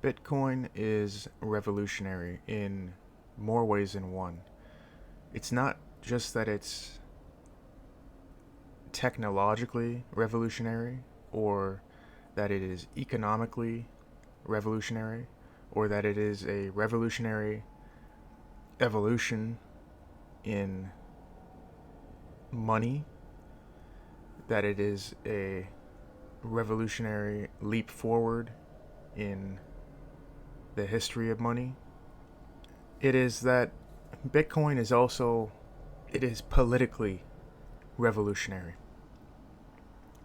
Bitcoin is revolutionary in more ways than one. It's not just that it's technologically revolutionary, or that it is economically revolutionary, or that it is a revolutionary evolution in money, that it is a revolutionary leap forward in the history of money. It is that Bitcoin is also, it is politically revolutionary.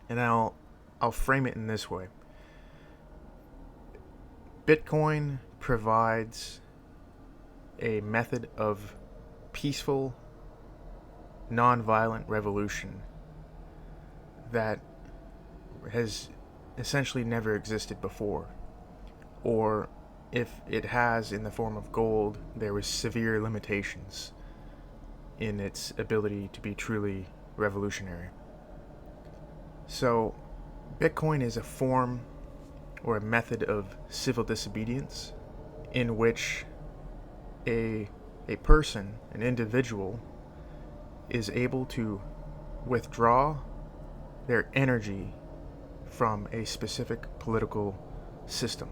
And I'll frame it in this way. Bitcoin provides a method of peaceful, nonviolent revolution that has essentially never existed before. Or if it has in the form of gold, there was severe limitations in its ability to be truly revolutionary. So, Bitcoin is a form or a method of civil disobedience in which a person, an individual, is able to withdraw their energy from a specific political system.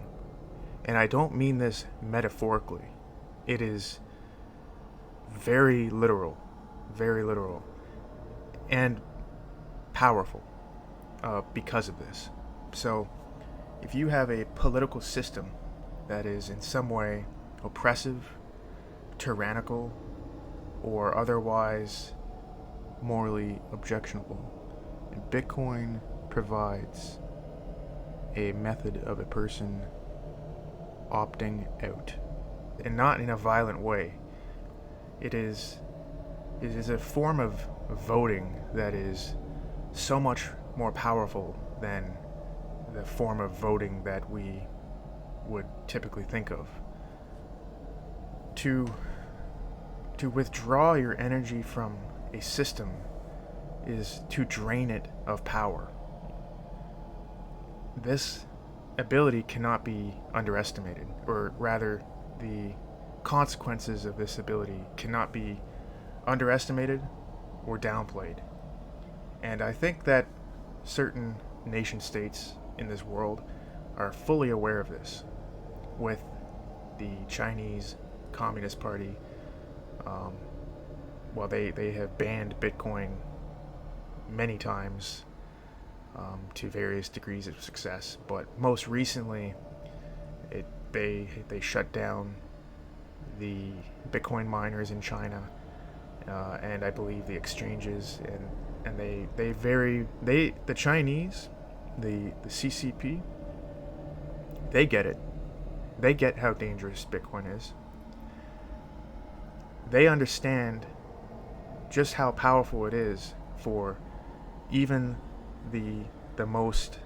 And I don't mean this metaphorically. It is very literal, and powerful because of this. So, if you have a political system that is in some way oppressive, tyrannical, or otherwise morally objectionable, Bitcoin provides a method of a person opting out, and not in a violent way. It is a form of voting that is so much more powerful than the form of voting that we would typically think of. To withdraw your energy from a system is to drain it of power. This ability cannot be underestimated, or rather, the consequences of this ability cannot be underestimated or downplayed. And I think that certain nation states in this world are fully aware of this, with the Chinese Communist Party. They have banned Bitcoin many times to various degrees of success, but most recently they shut down the Bitcoin miners in China, and I believe the exchanges, and the Chinese, the CCP, they get it. They get how dangerous Bitcoin is. They understand just how powerful it is for even the most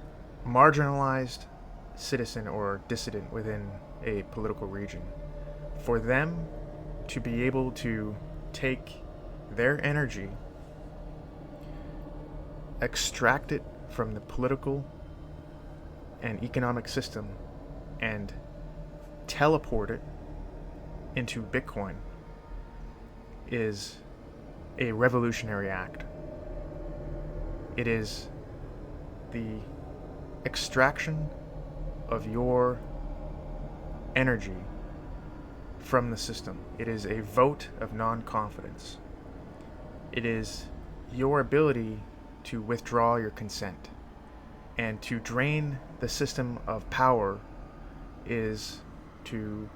marginalized citizen or dissident within a political region. For them to be able to take their energy, extract it from the political and economic system, and teleport it into Bitcoin is a revolutionary act. It is the extraction of your energy from the system. It is a vote of non-confidence. It is your ability to withdraw your consent. And to drain the system of power is to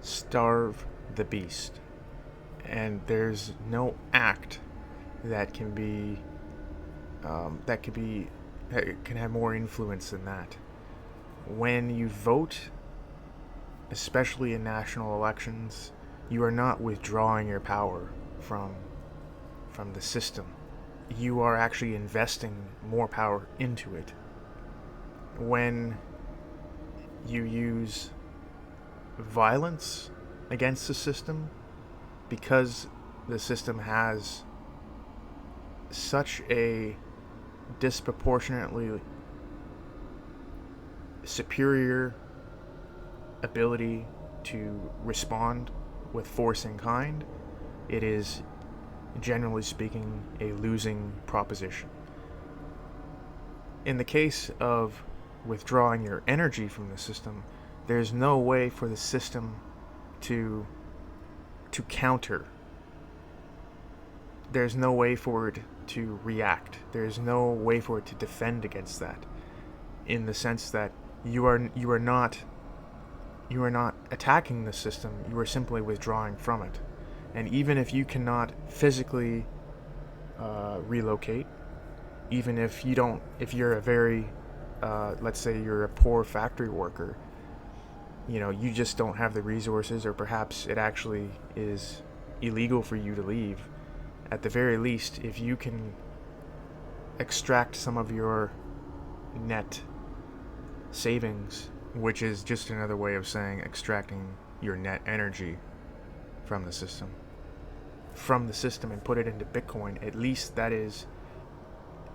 starve the beast. And there's no act that can have more influence than that. When you vote, especially in national elections, you are not withdrawing your power from the system. You are actually investing more power into it. When you use violence against the system, because the system has such a disproportionately superior ability to respond with force in kind, it is, generally speaking, a losing proposition. In the case of withdrawing your energy from the system, there's no way for the system to counter. There's no way for it to react. There's no way for it to defend against that, in the sense that you are not attacking the system, you are simply withdrawing from it. And even if you cannot physically relocate, even if you're a very, let's say you're a poor factory worker, you just don't have the resources, or perhaps it actually is illegal for you to leave. At the very least, if you can extract some of your net savings, which is just another way of saying extracting your net energy from the system, and put it into Bitcoin, at least that is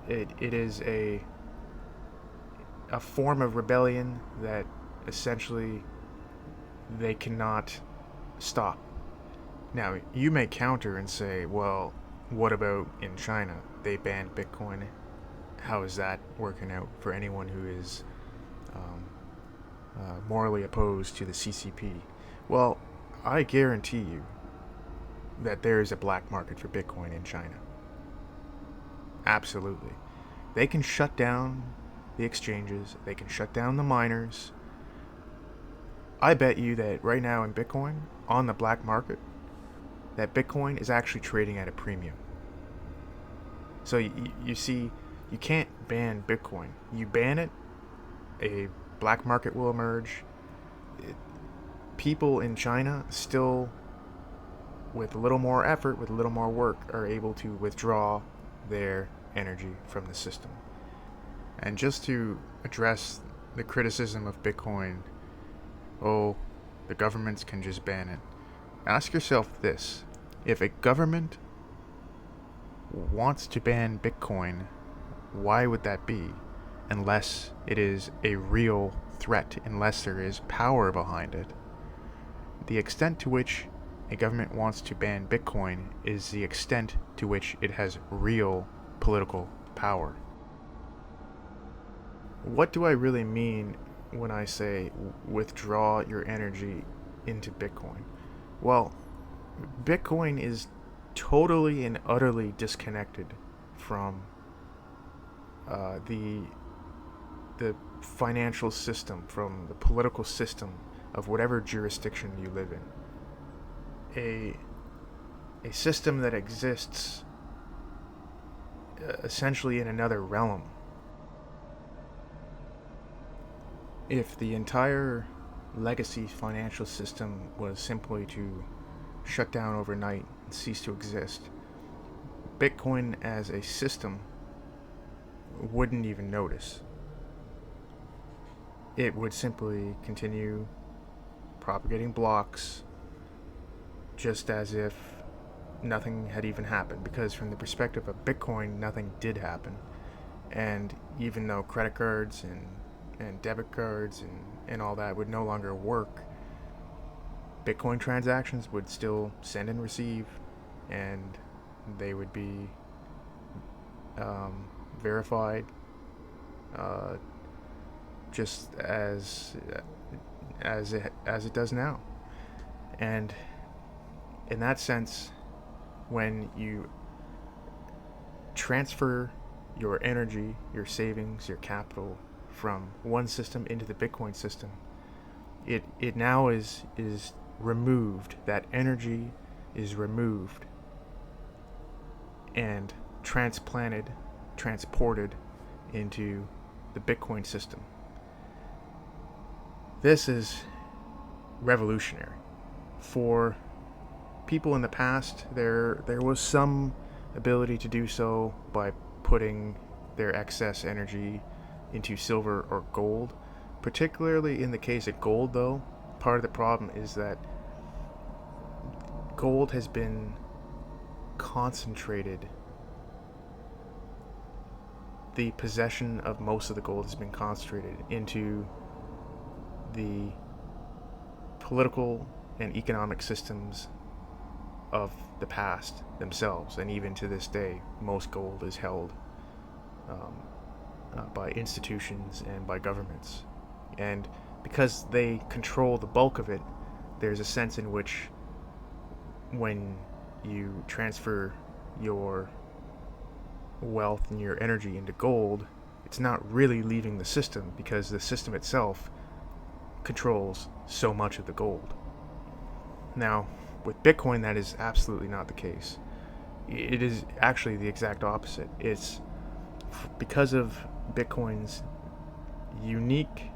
it is a form of rebellion that essentially they cannot stop. Now, you may counter and say, well, what about in China? They banned Bitcoin. How is that working out for anyone who is morally opposed to the CCP? Well, I guarantee you that there is a black market for Bitcoin in China. Absolutely. They can shut down the exchanges. They can shut down the miners. I bet you that right now in Bitcoin, on the black market, that Bitcoin is actually trading at a premium. So you see, you can't ban Bitcoin. You ban it, a black market will emerge. People in China still, with a little more effort, with a little more work, are able to withdraw their energy from the system. And just to address the criticism of Bitcoin, oh, the governments can just ban it. Ask yourself this: if a government wants to ban Bitcoin, why would that be? Unless it is a real threat, unless there is power behind it. The extent to which a government wants to ban Bitcoin is the extent to which it has real political power. What do I really mean when I say withdraw your energy into Bitcoin? Well, Bitcoin is totally and utterly disconnected from the financial system, from the political system of whatever jurisdiction you live in. A system that exists essentially in another realm. If the entire legacy financial system was simply to shut down overnight and cease to exist, Bitcoin as a system wouldn't even notice. It would simply continue propagating blocks just as if nothing had even happened, because from the perspective of Bitcoin, nothing did happen. And even though credit cards and debit cards and all that would no longer work, Bitcoin transactions would still send and receive, and they would be verified just as it does now. And in that sense, when you transfer your energy, your savings, your capital from one system into the Bitcoin system, it now is removed. That energy is removed and transported into the Bitcoin system. This is revolutionary. For people in the past, there was some ability to do so by putting their excess energy into silver or gold. Particularly in the case of gold, though, part of the problem is that gold has been concentrated. The possession of most of the gold has been concentrated into the political and economic systems of the past themselves, and even to this day, most gold is held by institutions and by governments. And because they control the bulk of it, there's a sense in which when you transfer your wealth and your energy into gold, it's not really leaving the system, because the system itself controls so much of the gold. Now, with Bitcoin, that is absolutely not the case. It is actually the exact opposite. It's because of Bitcoin's unique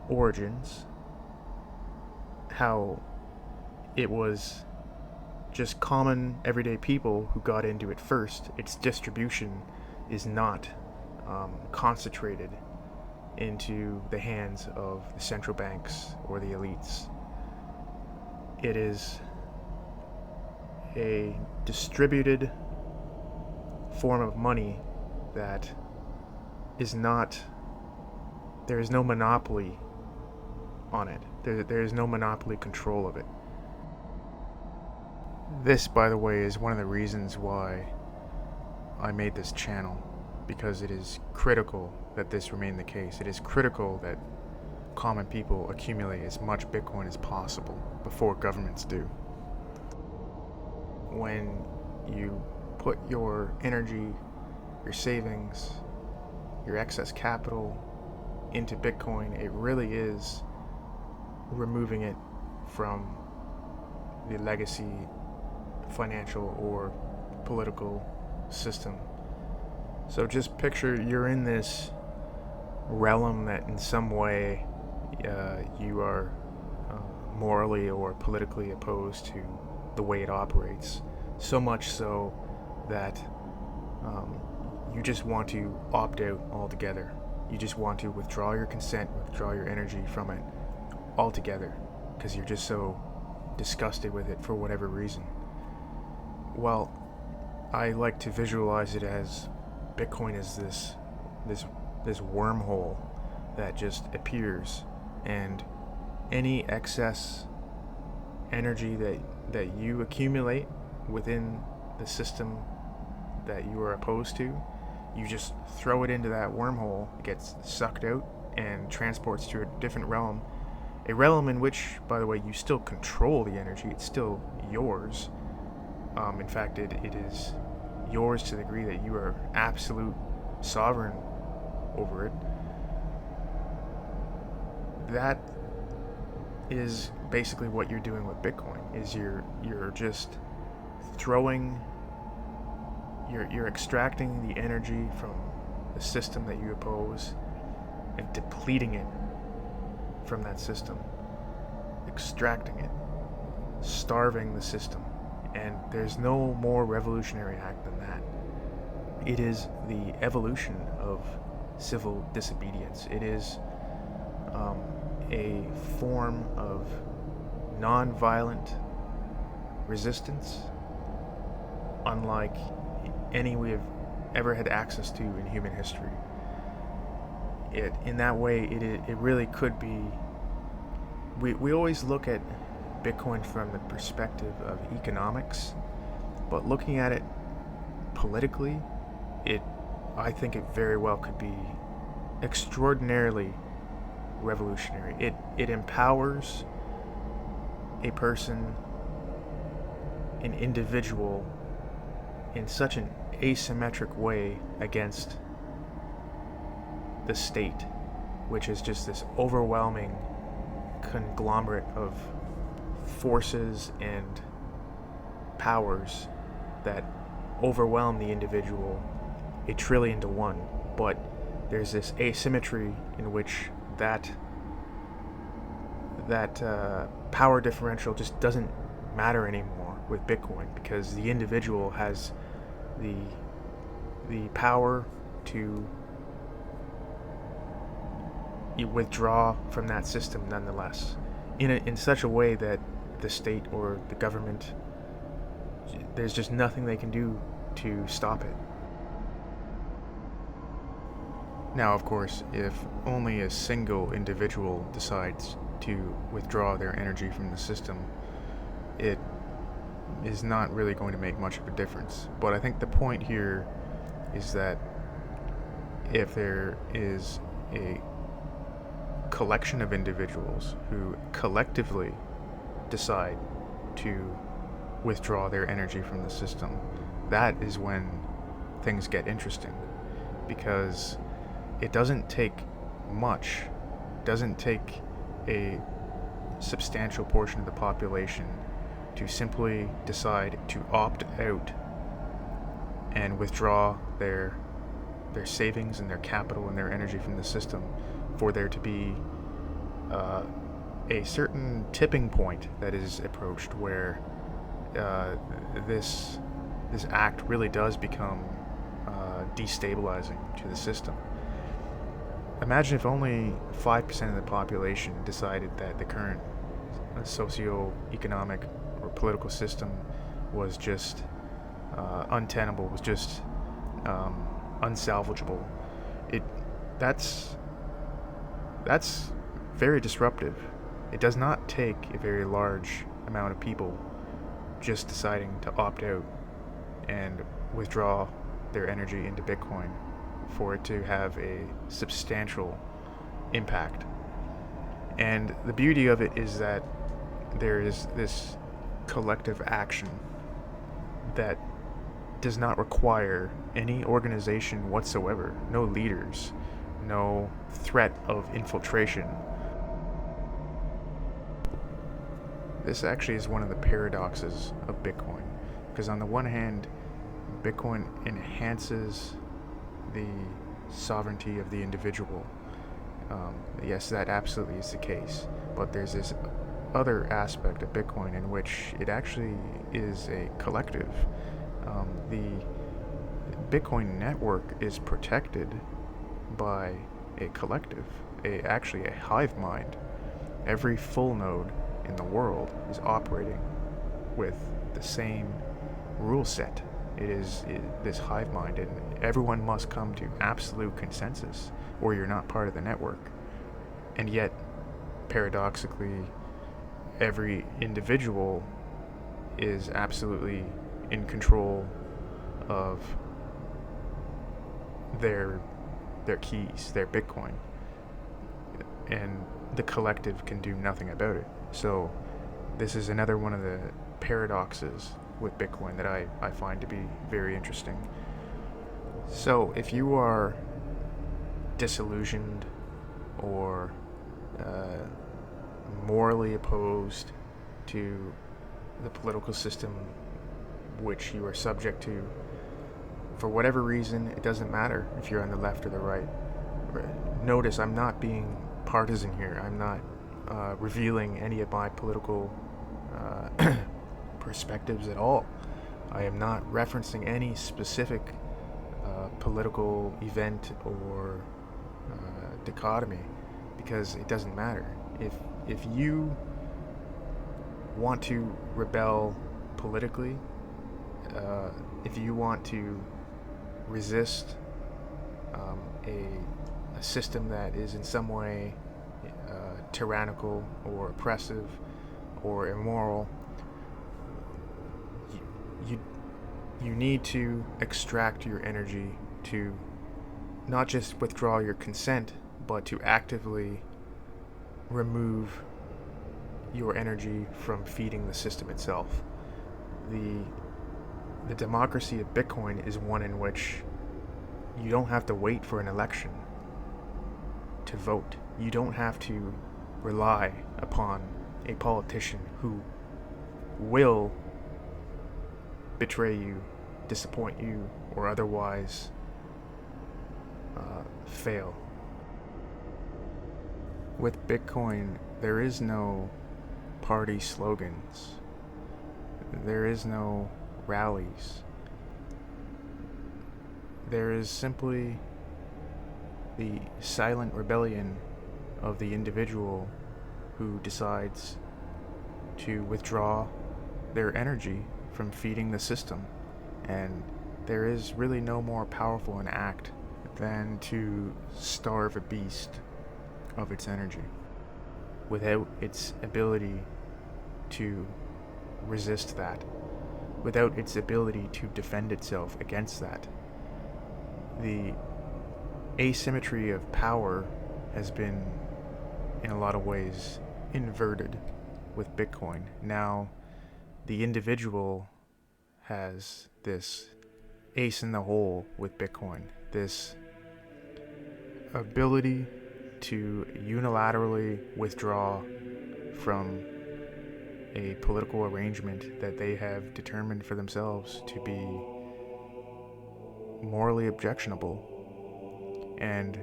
origins, how it was just common everyday people who got into it first. Its distribution is not concentrated into the hands of the central banks or the elites. It is a distributed form of money that is not, there is no monopoly on it. There is no monopoly control of it. This, by the way, is one of the reasons why I made this channel, because it is critical that this remain the case. It is critical that common people accumulate as much Bitcoin as possible before governments do. When you put your energy, your savings, your excess capital into Bitcoin, it really is removing it from the legacy financial or political system. So just picture you're in this realm that in some way you are morally or politically opposed to the way it operates, so much so that you just want to opt out altogether. You just want to withdraw your consent, withdraw your energy from it altogether, because you're just so disgusted with it for whatever reason. Well, I like to visualize it as Bitcoin is this wormhole that just appears, and any excess energy that you accumulate within the system that you are opposed to, you just throw it into that wormhole. It gets sucked out and transports to a different realm, a realm in which, by the way, you still control the energy. It's still yours. In fact, it is yours to the degree that you are absolute sovereign over it. That is basically what you're doing with Bitcoin. Is you're just throwing, you're extracting the energy from the system that you oppose and depleting it from that system, extracting it, starving the system. And there's no more revolutionary act than that. It is the evolution of civil disobedience. It is a form of non-violent resistance unlike any we have ever had access to in human history. In that way, it really could be. We always look at Bitcoin from the perspective of economics, but looking at it politically, I think it very well could be extraordinarily revolutionary. It empowers a person, an individual, in such an asymmetric way against the state, which is just this overwhelming conglomerate of forces and powers that overwhelm the individual 1,000,000,000 to 1. But there's this asymmetry in which that power differential just doesn't matter anymore with Bitcoin, because the individual has the power to withdraw from that system nonetheless, in such a way that the state or the government, there's just nothing they can do to stop it. Now, of course, if only a single individual decides to withdraw their energy from the system, it is not really going to make much of a difference. But I think the point here is that if there is a collection of individuals who collectively decide to withdraw their energy from the system, that is when things get interesting, because it doesn't take much, doesn't take a substantial portion of the population to simply decide to opt out and withdraw their savings and their capital and their energy from the system, for there to be a certain tipping point that is approached where this act really does become destabilizing to the system. Imagine if only 5% of the population decided that the current socio-economic or political system was just untenable, was just unsalvageable. That's very disruptive. It does not take a very large amount of people just deciding to opt out and withdraw their energy into Bitcoin for it to have a substantial impact. And the beauty of it is that there is this collective action that does not require any organization whatsoever, no leaders, no threat of infiltration. This actually is one of the paradoxes of Bitcoin, because on the one hand, Bitcoin enhances the sovereignty of the individual. Yes, that absolutely is the case, but there's this other aspect of Bitcoin in which it actually is a collective. The Bitcoin network is protected by a collective, actually a hive mind. Every full node in the world is operating with the same rule set. It is this hive mind, and everyone must come to absolute consensus or you're not part of the network. And yet, paradoxically, every individual is absolutely in control of their keys, their Bitcoin, and the collective can do nothing about it. So this is another one of the paradoxes with Bitcoin that I find to be very interesting. So if you are disillusioned or morally opposed to the political system which you are subject to, for whatever reason, it doesn't matter if you're on the left or the right. Notice I'm not being partisan here. I'm not revealing any of my political perspectives at all. I am not referencing any specific political event or dichotomy, because it doesn't matter. If you want to rebel politically, if you want to resist a system that is in some way tyrannical or oppressive or immoral, you need to extract your energy to not just withdraw your consent, but to actively remove your energy from feeding the system itself. The democracy of Bitcoin is one in which you don't have to wait for an election to vote. You don't have to rely upon a politician who will betray you, disappoint you, or otherwise fail. With Bitcoin, there is no party slogans. There is no rallies. There is simply the silent rebellion of the individual who decides to withdraw their energy from feeding the system. And there is really no more powerful an act than to starve a beast of its energy. without its ability to resist that, without its ability to defend itself against that. The asymmetry of power has been, in a lot of ways, inverted with Bitcoin. Now, the individual has this ace in the hole with Bitcoin, this ability to unilaterally withdraw from a political arrangement that they have determined for themselves to be morally objectionable, and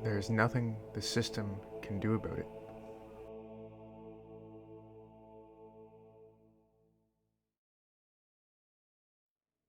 there's nothing the system can do about it.